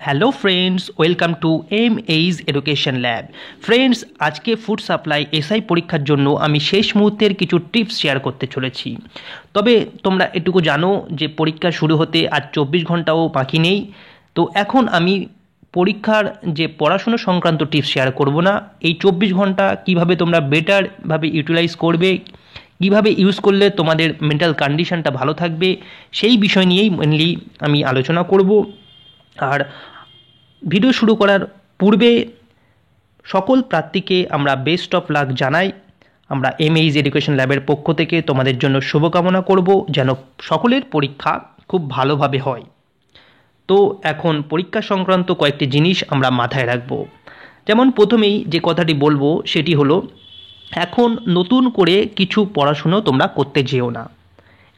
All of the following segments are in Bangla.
Hello friends, welcome to age education lab. Friends, আজকে ফুড সাপ্লাই এসআই পরীক্ষার জন্য আমি শেষ মুহূর্তের কিছু টিপস শেয়ার করতে চলেছি। তবে তোমরা এটুকু জানো যে পরীক্ষা শুরু হতে আর 24 ঘন্টাও বাকি নেই। তো এখন আমি পরীক্ষার যে পড়াশুনো সংক্রান্ত টিপস শেয়ার করব না। এই 24 ঘন্টা কীভাবে তোমরা বেটারভাবে ইউটিলাইজ করবে, কীভাবে ইউজ করলে তোমাদের মেন্টাল কন্ডিশনটা ভালো থাকবে, সেই বিষয় নিয়েই মেনলি আমি আলোচনা করব। আর ভিডিও শুরু করার পূর্বে সকল প্রার্থীকে আমরা বেস্ট অফ লাক জানাই। আমরা এইজ এডুকেশন ল্যাবের পক্ষ থেকে তোমাদের জন্য শুভকামনা করব যেন সকলের পরীক্ষা খুব ভালোভাবে হয়। তো এখন পরীক্ষা সংক্রান্ত কয়েকটি জিনিস আমরা মাথায় রাখব। যেমন প্রথমেই যে কথাটি বলবো সেটি হলো, এখন নতুন করে কিছু পড়াশুনো তোমরা করতে যেও না।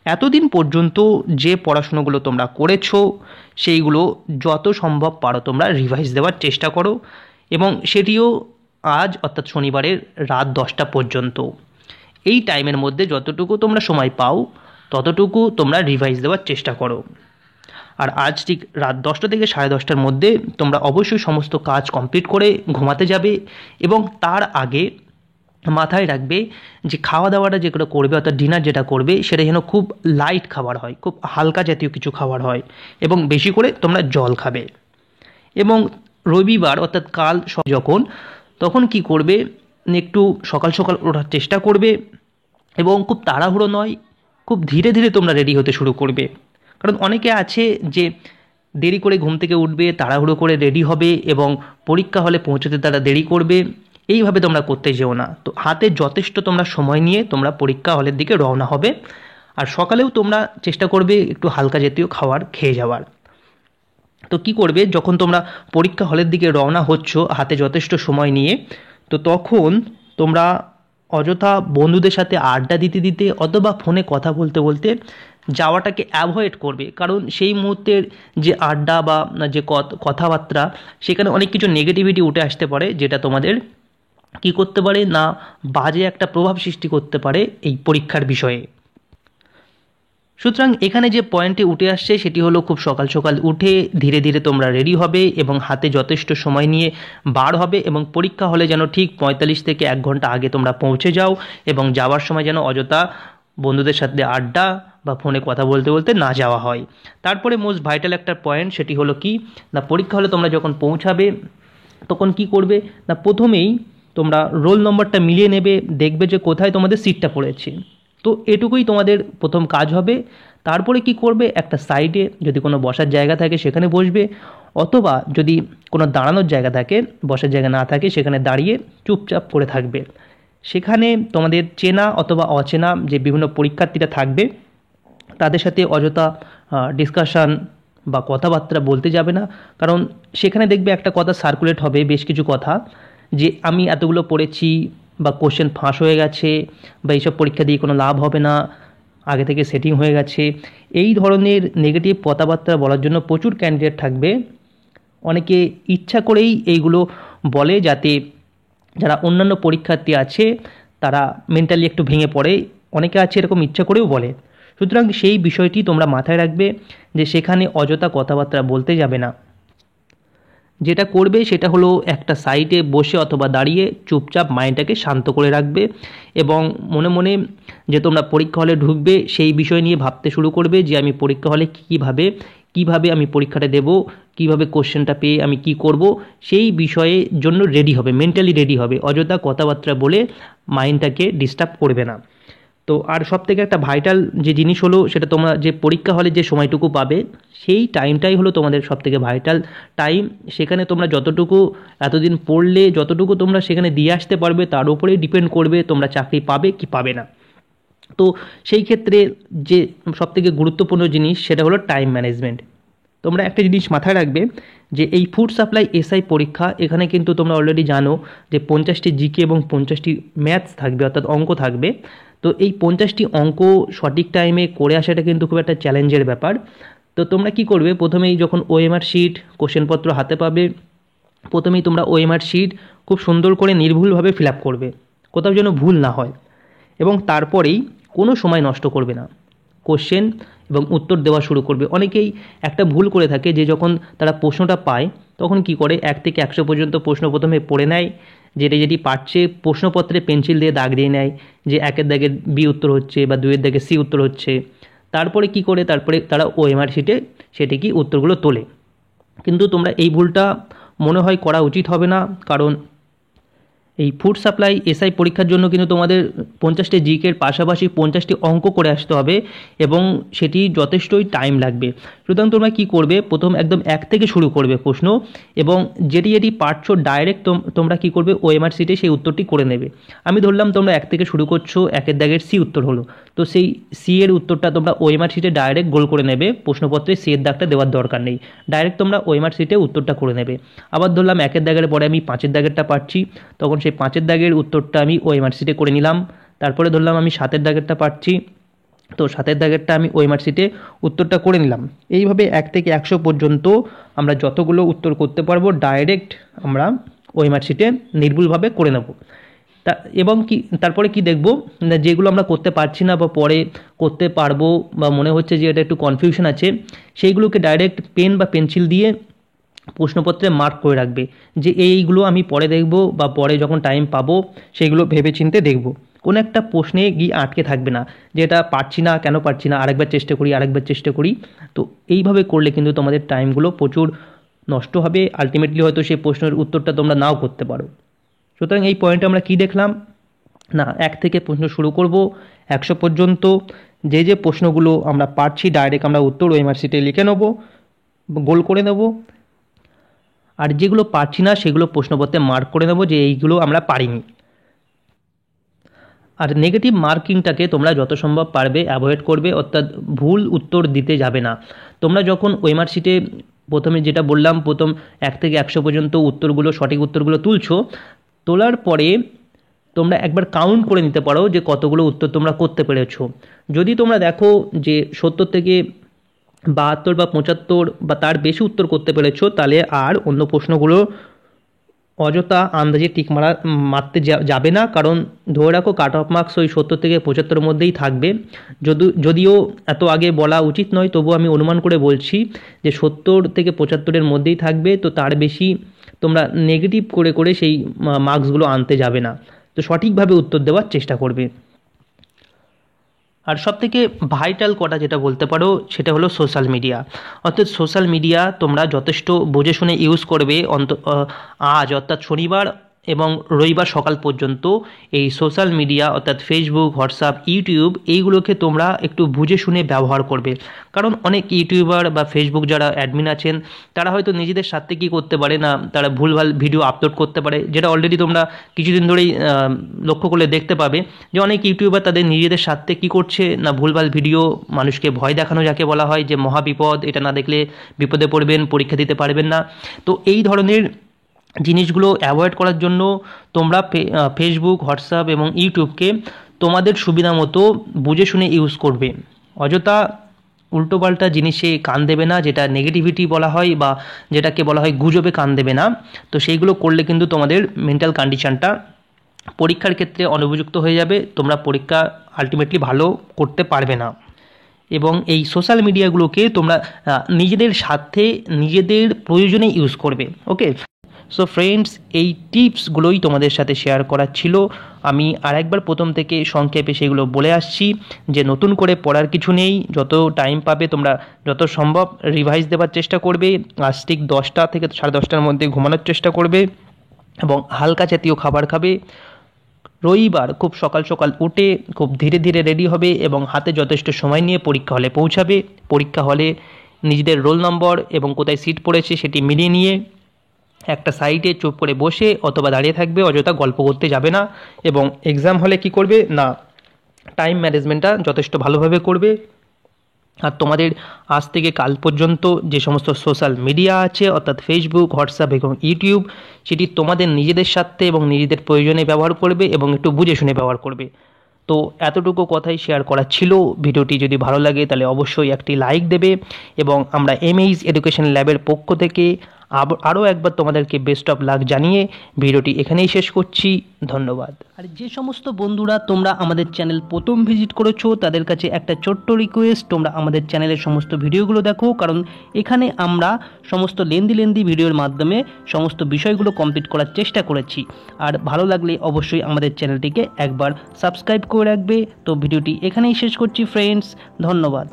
এতদিন পর্যন্ত যে পড়াশুনোগুলো তোমরা করেছো সেইগুলো যত সম্ভব পারো তোমরা রিভাইজ দেওয়ার চেষ্টা করো, এবং সেটিও আজ অর্থাৎ শনিবারের রাত 10টা পর্যন্ত। এই টাইমের মধ্যে যতটুকু তোমরা সময় পাও ততটুকু তোমরা রিভাইজ দেওয়ার চেষ্টা করো। আর আজ ঠিক রাত 10টা থেকে 10:30টার মধ্যে তোমরা অবশ্যই সমস্ত কাজ কমপ্লিট করে ঘুমাতে যাবে, এবং তার আগে মাথায় রাখবে যে খাওয়া দাওয়াটা যেগুলো করবে অর্থাৎ ডিনার যেটা করবে সেটা যেন খুব লাইট খাবার হয়, খুব হালকা জাতীয় কিছু খাবার হয়, এবং বেশি করে তোমরা জল খাবে। এবং রবিবার অর্থাৎ কাল তখন কি করবে, একটু সকাল সকাল ওঠার চেষ্টা করবে, এবং খুব তাড়াহুড়ো নয়, খুব ধীরে ধীরে তোমরা রেডি হতে শুরু করবে। কারণ অনেকে আছে যে দেরি করে ঘুম থেকে উঠবে, তাড়াহুড়ো করে রেডি হবে এবং পরীক্ষা হলে পৌঁছতে তারা দেরি করবে। এইভাবে তোমরা করতে যেও না। তো হাতে যথেষ্ট তোমরা সময় নিয়ে তোমরা পরীক্ষা হলের দিকে রওনা হবে। আর সকালেও তোমরা চেষ্টা করবে একটু হালকা জাতীয় খাবার খেয়ে যাওয়ার। তো কি করবে, যখন তোমরা পরীক্ষা হলের দিকে রওনা হচ্ছ হাতে যথেষ্ট সময় নিয়ে, তো তখন তোমরা অযথা বন্ধুদের সাথে আড্ডা দিতে দিতে অথবা ফোনে কথা বলতে বলতে যাওয়াটাকে অ্যাভয়েড করবে। কারণ সেই মুহূর্তের যে আড্ডা বা যে কথাবার্তা, সেখানে অনেক কিছু নেগেটিভিটি উঠে আসতে পারে, যেটা তোমাদের কি করতে পারে না বাজে একটা প্রভাব সৃষ্টি করতে পারে এই পরীক্ষার বিষয়ে। সুতরাং এখানে যে পয়েন্টে উঠে আসছে সেটি হলো, খুব সকাল সকাল উঠে ধীরে ধীরে তোমরা রেডি হবে এবং হাতে যথেষ্ট সময় নিয়ে বার হবে, এবং পরীক্ষা হলে যেন ঠিক 45 থেকে 1 ঘন্টা আগে তোমরা পৌঁছে যাও, এবং যাওয়ার সময় যেন অযথা বন্ধুদের সাথে আড্ডা বা ফোনে কথা বলতে বলতে না যাওয়া হয়। তারপরে মোস্ট ভাইটাল একটা পয়েন্ট, সেটি হলো কি না, পরীক্ষা হলে তোমরা যখন পৌঁছাবে তখন কি করবে না, প্রথমেই তোমরা রোল নম্বরটা মিলিয়ে নেবে, দেখবে যে কোথায় তোমাদের সিটটা পড়েছে। তো এটুকুই তোমাদের প্রথম কাজ হবে। তারপরে কি করবে, একটা সাইডে যদি কোনো বসার জায়গা থাকে সেখানে বসবে, অথবা যদি কোনো দাঁড়ানোর জায়গা থাকে, বসার জায়গা না থাকে, সেখানে দাঁড়িয়ে চুপচাপ করে থাকবে। সেখানে তোমাদের চেনা অথবা অচেনা যে বিভিন্ন পরীক্ষার্থীরা থাকবে তাদের সাথে অযথা ডিসকাশান বা কথাবার্তা বলতে যাবে না। কারণ সেখানে দেখবে একটা কথা সার্কুলেট হবে, বেশ কিছু কথা, যে আমি এতগুলো পড়েছি, বা কোশ্চেন ফাঁস হয়ে গেছে, বা এইসব পরীক্ষা দিয়ে কোনো লাভ হবে না, আগে থেকে সেটিং হয়ে গেছে। এই ধরনের নেগেটিভ কথাবার্তা বলার জন্য প্রচুর ক্যান্ডিডেট থাকবে। অনেকে ইচ্ছা করেই এইগুলো বলে, যাতে যারা অন্যান্য পরীক্ষার্থী আছে তারা মেন্টালি একটু ভেঙে পড়ে। অনেকে আছে এরকম ইচ্ছা করেও বলে। সুতরাং সেই বিষয়টি তোমরা মাথায় রাখবে যে সেখানে অযথা কথাবার্তা বলতে যাবে না। যেটা করবে সেটা হলো, একটা সাইডে বসে অথবা দাঁড়িয়ে চুপচাপ মাইন্ডটাকে শান্ত করে রাখবে, এবং মনে মনে যে তোমরা পরীক্ষা হলে ঢুকবে সেই বিষয় নিয়ে ভাবতে শুরু করবে যে আমি পরীক্ষা হলে কীভাবে আমি পরীক্ষাটা দেব, কীভাবে কোশ্চেনটা পেয়ে আমি কি করব, সেই বিষয়ের জন্য রেডি হবে, মেন্টালি রেডি হবে। অযথা কথাবার্তা বলে মাইন্ডটাকে ডিস্টার্ব করবে না। তো আর সবথেকে একটা ভাইটাল যে জিনিস হলো, সেটা তোমরা যে পরীক্ষা হলে যে সময়টুকু পাবে সেই টাইমটাই হলো তোমাদের সবথেকে ভাইটাল টাইম। সেখানে তোমরা যতটুকু এতদিন পড়লে, যতটুকু তোমরা সেখানে দিয়ে আসতে পারবে তার উপরেই ডিপেন্ড করবে তোমরা চাকরি পাবে কি পাবে না। তো সেই ক্ষেত্রে যে সবথেকে গুরুত্বপূর্ণ জিনিস সেটা হলো টাইম ম্যানেজমেন্ট। তোমরা একটা জিনিস মাথায় রাখবে যে এই ফুড সাপ্লাই এসআই পরীক্ষা, এখানে কিন্তু তোমরা অলরেডি জানো যে 50টি জিকে এবং 50টি ম্যাথস থাকবে, অর্থাৎ অঙ্ক থাকবে। তো এই 50টি অঙ্ক সঠিক টাইমে করে আসাটা কিন্তু খুব একটা চ্যালেঞ্জের ব্যাপার। তো তোমরা কি করবে, প্রথমেই যখন ওএমআর শিট কোশ্চেনপত্র হাতে পাবে, প্রথমেই তোমরা ওএমআর শিট খুব সুন্দর করে নির্ভুলভাবে ফিল আপ করবে, কোথাও যেন ভুল না হয়, এবং তারপরেই কোনো সময় নষ্ট করবে না। কোশ্চেন এবং উত্তর দেওয়া শুরু করবে। অনেকেই একটা ভুল করে থাকে যে যখন তারা প্রশ্নটা পায় তখন কি করে 1 থেকে 100 পর্যন্ত প্রশ্ন প্রথমে পড়ে নেয়, যেটি পারছে প্রশ্নপত্রে পেন্সিল দিয়ে দাগ দিয়ে নেয় যে 1-এর দাগে বি উত্তর হচ্ছে বা 2-এর দাগে সি উত্তর হচ্ছে। তারপরে কি করে তারপরে তারা ওএমআর শিটে সেটি কি উত্তরগুলো তোলে। কিন্তু তোমরা এই ভুলটা মনে হয় করা উচিত হবে না, কারণ এই ফুড সাপ্লাই এসআই পরীক্ষার জন্য কিন্তু তোমাদের 50টি জিকের পাশাপাশি 50টি অঙ্ক করে আসতে হবে এবং সেটি যথেষ্টই টাইম লাগবে। সুতরাং তোমরা কি করবে, প্রথম একদম 1 থেকে শুরু করবে প্রশ্ন এবং যেটি পারছো ডাইরেক্ট তোমরা কি করবে ওএমআর শিটে সেই উত্তরটি করে নেবে। আমি ধরলাম তোমরা 1 থেকে শুরু করছো, 1-এর দাগের সি উত্তর হলো, তো সেই সি এর উত্তরটা তোমরা ওএমআর শিটে ডাইরেক্ট গোল করে নেবে, প্রশ্নপত্রে সি এর দাগটা দেওয়ার দরকার নেই, ডাইরেক্ট তোমরা ওএমআর শিটে উত্তরটা করে নেবে। আবার ধরলাম 1-এর দাগের পরে আমি 5-এর দাগেরটা পারছি, তখন সেই 5-এর দাগের উত্তরটা আমি ওএমআর শিটে করে নিলাম। তারপরে ধরলাম আমি 7-এর দাগেরটা পারছি, তো 7-এর দাগেরটা আমি ওএমআর শিটে উত্তরটা করে নিলাম। এইভাবে 1 থেকে 100 পর্যন্ত আমরা যতগুলো উত্তর করতে পারবো ডাইরেক্ট আমরা ওএমআর শিটে নির্ভুলভাবে করে নেব। এবং কি তারপরে কি দেখব, যেগুলো আমরা করতে পারছি না বা পরে করতে পারবো বা মনে হচ্ছে যে এটা একটু কনফিউশন আছে, সেইগুলোকে ডাইরেক্ট পেন বা পেন্সিল দিয়ে প্রশ্নপত্রে মার্ক করে রাখবে যে এইগুলো আমি পরে দেখব বা পরে যখন টাইম পাবো সেগুলো ভেবে চিন্তে দেখব। কোনো একটা প্রশ্নে গিয়ে আটকে থাকবে না যে এটা পারছি না, কেন পারছি না, আরেকবার চেষ্টা করি। তো এইভাবে করলে কিন্তু তোমাদের টাইমগুলো প্রচুর নষ্ট হবে, আলটিমেটলি হয়তো সেই প্রশ্নের উত্তরটা তোমরা নাও করতে পারো। সুতরাং এই পয়েন্টে আমরা কি দেখলাম না, 1 থেকে প্রশ্ন শুরু করব 100 পর্যন্ত, যে প্রশ্নগুলো আমরা পারছি ডাইরেক্ট আমরা উত্তর ওএমআর শিটে লিখে নেব, গোল করে নেব, আর যেগুলো পারছি না সেগুলো প্রশ্নপত্রে মার্ক করে নেব যে এইগুলো আমরা পারিনি। আর নেগেটিভ মার্কিংটাকে তোমরা যত সম্ভব পারবে অ্যাভয়েড করবে, অর্থাৎ ভুল উত্তর দিতে যাবে না। তোমরা যখন ওএমআর শিটে প্রথমে যেটা বললাম, প্রথম 1 থেকে 100 পর্যন্ত উত্তরগুলো সঠিক উত্তরগুলো তুলছো, তোলার পরে তোমরা একবার কাউন্ট করে নিতে পারো যে কতগুলো উত্তর তোমরা করতে পেরেছো। যদি তোমরা দেখো যে 70 থেকে 72 বা 75 বা তার বেশি উত্তর করতে পেরেছো, তাহলে আর অন্য প্রশ্নগুলো অযথা আন্দাজে টিক মারতে যাবে না, কারণ ধরে রাখো কাট অফ মার্কস ওই 70 থেকে 75-এর মধ্যেই থাকবে। যদিও এত আগে বলা উচিত নয়, তবু আমি অনুমান করে বলছি যে 70 থেকে 75-এর মধ্যেই থাকবে। তো তার বেশি তোমরা নেগেটিভ করে সেই মার্কসগুলো আনতে যাবে না, তো সঠিকভাবে উত্তর দেওয়ার চেষ্টা করবে। আর সবথেকে ভাইটাল কথা যেটা বলতে পারো সেটা হলো সোশ্যাল মিডিয়া। অর্থাৎ সোশ্যাল মিডিয়া তোমরা যথেষ্ট বুঝে শুনে ইউজ করবে। আজ অর্থাৎ শনিবার এবং রবিবার সকাল পর্যন্ত এই সোশ্যাল মিডিয়া অর্থাৎ ফেসবুক, হোয়াটসঅ্যাপ, ইউটিউব এইগুলোকে তোমরা একটু বুঝে শুনে ব্যবহার করবে। কারণ অনেক ইউটিউবার বা ফেসবুক যারা অ্যাডমিন আছেন তারা হয়তো নিজেদের স্বার্থে কী করতে পারে না, তারা ভুলভাল ভিডিও আপলোড করতে পারে, যেটা অলরেডি তোমরা কিছুদিন ধরেই লক্ষ্য করলে দেখতে পাবে যে অনেক ইউটিউবার তাদের নিজেদের স্বার্থে কী করছে না, ভুলভাল ভিডিও, মানুষকে ভয় দেখানো যাকে বলা হয় যে মহাবিপদ, এটা না দেখলে বিপদে পড়বেন, পরীক্ষা দিতে পারবেন না। তো এই ধরনের জিনিসগুলো অ্যাভয়েড করার জন্য তোমরা ফেসবুক, হোয়াটসঅ্যাপ এবং ইউটিউবকে তোমাদের সুবিধা মতো বুঝে শুনে ইউজ করবে। অযথা উল্টোপাল্টা জিনিসে কান দেবে না, যেটা নেগেটিভিটি বলা হয় বা যেটাকে বলা হয় গুজবে কান দেবে না। তো সেইগুলো করলে কিন্তু তোমাদের মেন্টাল কন্ডিশনটা পরীক্ষার ক্ষেত্রে অনুপযুক্ত হয়ে যাবে, তোমরা পরীক্ষা আলটিমেটলি ভালো করতে পারবে না। এবং এই সোশ্যাল মিডিয়াগুলোকে তোমরা নিজেদের স্বার্থে, নিজেদের প্রয়োজনে ইউজ করবে। ওকে, সো ফ্রেন্ডস, এই টিপসগুলোই তোমাদের সাথে শেয়ার করার ছিল। আমি আরেকবার প্রথম থেকে সংক্ষেপে সেগুলো বলে আসছি যে নতুন করে পড়ার কিছু নেই, যত টাইম পাবে তোমরা যত সম্ভব রিভাইজ দেওয়ার চেষ্টা করবে। আজ ঠিক 10টা থেকে 10:30টার মধ্যে ঘুমানোর চেষ্টা করবে এবং হালকা জাতীয় খাবার খাবে। রবিবার খুব সকাল সকাল উঠে খুব ধীরে ধীরে রেডি হবে এবং হাতে যথেষ্ট সময় নিয়ে পরীক্ষা হলে পৌঁছাবে। পরীক্ষা হলে নিজেদের রোল নম্বর এবং কোথায় সিট পড়েছে সেটি মিলিয়ে নিয়ে একটা সাইডে চুপ করে বসে অথবা দাঁড়িয়ে থাকবে, অযথা গল্প করতে যাবে না। এবং এক্সাম হলে কি করবে না, টাইম ম্যানেজমেন্টটা যথেষ্ট ভালোভাবে করবে। আর তোমাদের আজ থেকে কাল পর্যন্ত যে সমস্ত সোশ্যাল মিডিয়া আছে অর্থাৎ ফেসবুক, হোয়াটসঅ্যাপ এবং ইউটিউব, সেটি তোমাদের নিজেদের স্বার্থে এবং নিজেদের প্রয়োজনে ব্যবহার করবে এবং একটু বুঝে শুনে ব্যবহার করবে। তো এতটুকু কথাই শেয়ার করা ছিল। ভিডিওটি যদি ভালো লাগে তাহলে অবশ্যই একটি লাইক দেবে এবং আমরা এমএইচ এডুকেশন ল্যাবের পক্ষ থেকে আরও একবার তোমাদেরকে বেস্ট অফ লাক জানিয়ে ভিডিওটি এখানেই শেষ করছি। ধন্যবাদ। আর যে সমস্ত বন্ধুরা তোমরা আমাদের চ্যানেল প্রথম ভিজিট করেছো তাদের কাছে একটা ছোট্ট রিকোয়েস্ট, তোমরা আমাদের চ্যানেলের সমস্ত ভিডিওগুলো দেখো, কারণ এখানে আমরা সমস্ত লেন্দি ভিডিওর মাধ্যমে সমস্ত বিষয়গুলো কমপ্লিট করার চেষ্টা করেছি। আর ভালো লাগলে অবশ্যই আমাদের চ্যানেলটিকে একবার সাবস্ক্রাইব করে রাখবে। তো ভিডিওটি এখানেই শেষ করছি ফ্রেন্ডস, ধন্যবাদ।